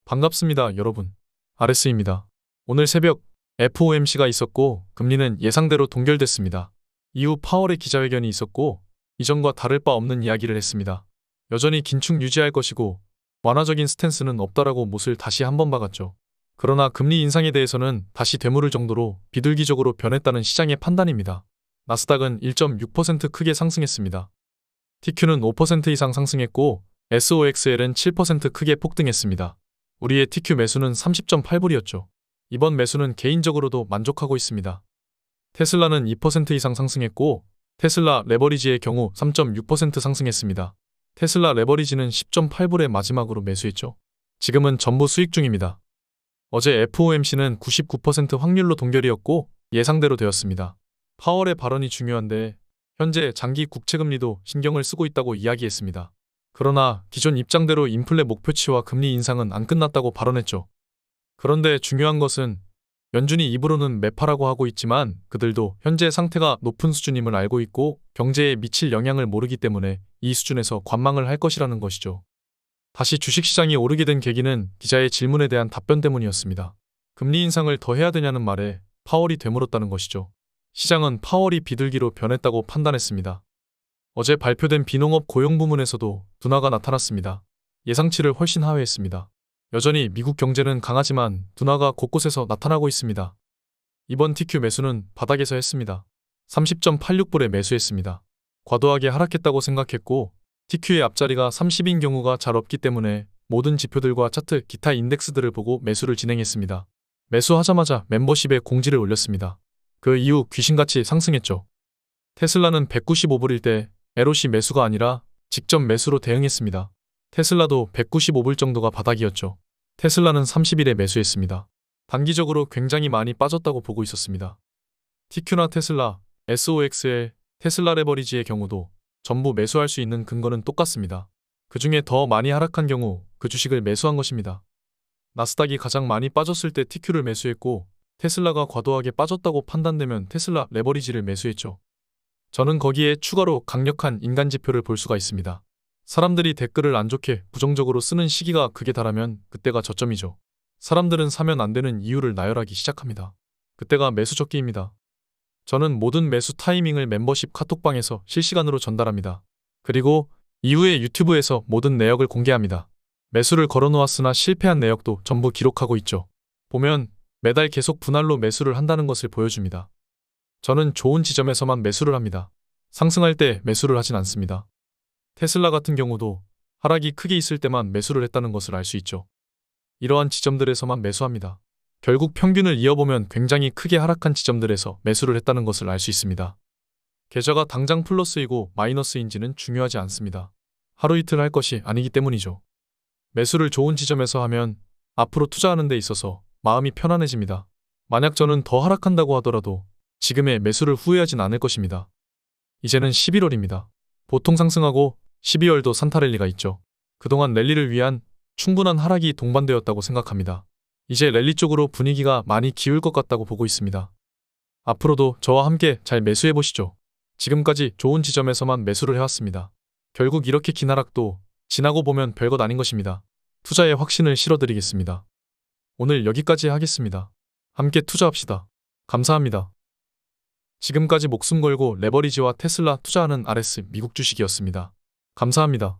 반갑습니다, 여러분. RS입니다. 오늘 새벽 FOMC가 있었고 금리는 예상대로 동결됐습니다. 이후 파월의 기자회견이 있었고 이전과 다를 바 없는 이야기를 했습니다. 여전히 긴축 유지할 것이고 완화적인 스탠스는 없다라고 못을 다시 한번 박았죠. 그러나 금리 인상에 대해서는 다시 되물을 정도로 비둘기적으로 변했다는 시장의 판단입니다. 나스닥은 1.6% 크게 상승했습니다. TQ는 5% 이상 상승했고 SOXL은 7% 크게 폭등했습니다. 우리의 TQ 매수는 30.8불이었죠. 이번 매수는 개인적으로도 만족하고 있습니다. 테슬라는 2% 이상 상승했고 테슬라 레버리지의 경우 3.6% 상승했습니다. 테슬라 레버리지는 10.8불에 마지막으로 매수했죠. 지금은 전부 수익 중입니다. 어제 FOMC는 99% 확률로 동결이었고 예상대로 되었습니다. 파월의 발언이 중요한데 현재 장기 국채금리도 신경을 쓰고 있다고 이야기했습니다. 그러나 기존 입장대로 인플레 목표치와 금리 인상은 안 끝났다고 발언했죠. 그런데 중요한 것은 연준이 입으로는 매파라고 하고 있지만 그들도 현재 상태가 높은 수준임을 알고 있고 경제에 미칠 영향을 모르기 때문에 이 수준에서 관망을 할 것이라는 것이죠. 다시 주식시장이 오르게 된 계기는 기자의 질문에 대한 답변 때문이었습니다. 금리 인상을 더 해야 되냐는 말에 파월이 되물었다는 것이죠. 시장은 파월이 비둘기로 변했다고 판단했습니다. 어제 발표된 비농업 고용 부문에서도 둔화가 나타났습니다. 예상치를 훨씬 하회했습니다. 여전히 미국 경제는 강하지만 둔화가 곳곳에서 나타나고 있습니다. 이번 TQ 매수는 바닥에서 했습니다. 30.86불에 매수했습니다. 과도하게 하락했다고 생각했고 TQ의 앞자리가 30인 경우가 잘 없기 때문에 모든 지표들과 차트, 기타 인덱스들을 보고 매수를 진행했습니다. 매수하자마자 멤버십에 공지를 올렸습니다. 그 이후 귀신같이 상승했죠. 테슬라는 195불일 때 LOC 매수가 아니라 직접 매수로 대응했습니다. 테슬라도 195불 정도가 바닥이었죠. 테슬라는 30일에 매수했습니다. 단기적으로 굉장히 많이 빠졌다고 보고 있었습니다. TQ나 테슬라, SOXL, 테슬라 레버리지의 경우도 전부 매수할 수 있는 근거는 똑같습니다. 그 중에 더 많이 하락한 경우 그 주식을 매수한 것입니다. 나스닥이 가장 많이 빠졌을 때 TQ를 매수했고 테슬라가 과도하게 빠졌다고 판단되면 테슬라 레버리지를 매수했죠. 저는 거기에 추가로 강력한 인간 지표를 볼 수가 있습니다. 사람들이 댓글을 안 좋게 부정적으로 쓰는 시기가 극에 달하면 그때가 저점이죠. 사람들은 사면 안 되는 이유를 나열하기 시작합니다. 그때가 매수 적기입니다. 저는 모든 매수 타이밍을 멤버십 카톡방에서 실시간으로 전달합니다. 그리고 이후에 유튜브에서 모든 내역을 공개합니다. 매수를 걸어놓았으나 실패한 내역도 전부 기록하고 있죠. 보면 매달 계속 분할로 매수를 한다는 것을 보여줍니다. 저는 좋은 지점에서만 매수를 합니다. 상승할 때 매수를 하진 않습니다. 테슬라 같은 경우도 하락이 크게 있을 때만 매수를 했다는 것을 알 수 있죠. 이러한 지점들에서만 매수합니다. 결국 평균을 이어보면 굉장히 크게 하락한 지점들에서 매수를 했다는 것을 알 수 있습니다. 계좌가 당장 플러스이고 마이너스인지는 중요하지 않습니다. 하루 이틀 할 것이 아니기 때문이죠. 매수를 좋은 지점에서 하면 앞으로 투자하는 데 있어서 마음이 편안해집니다. 만약 저는 더 하락한다고 하더라도 지금의 매수를 후회하진 않을 것입니다. 이제는 11월입니다. 보통 상승하고 12월도 산타랠리가 있죠. 그동안 랠리를 위한 충분한 하락이 동반되었다고 생각합니다. 이제 랠리 쪽으로 분위기가 많이 기울 것 같다고 보고 있습니다. 앞으로도 저와 함께 잘 매수해보시죠. 지금까지 좋은 지점에서만 매수를 해왔습니다. 결국 이렇게 긴 하락도 지나고 보면 별것 아닌 것입니다. 투자에 확신을 실어드리겠습니다. 오늘 여기까지 하겠습니다. 함께 투자합시다. 감사합니다. 지금까지 목숨 걸고 레버리지와 테슬라 투자하는 RS 미국 주식이었습니다. 감사합니다.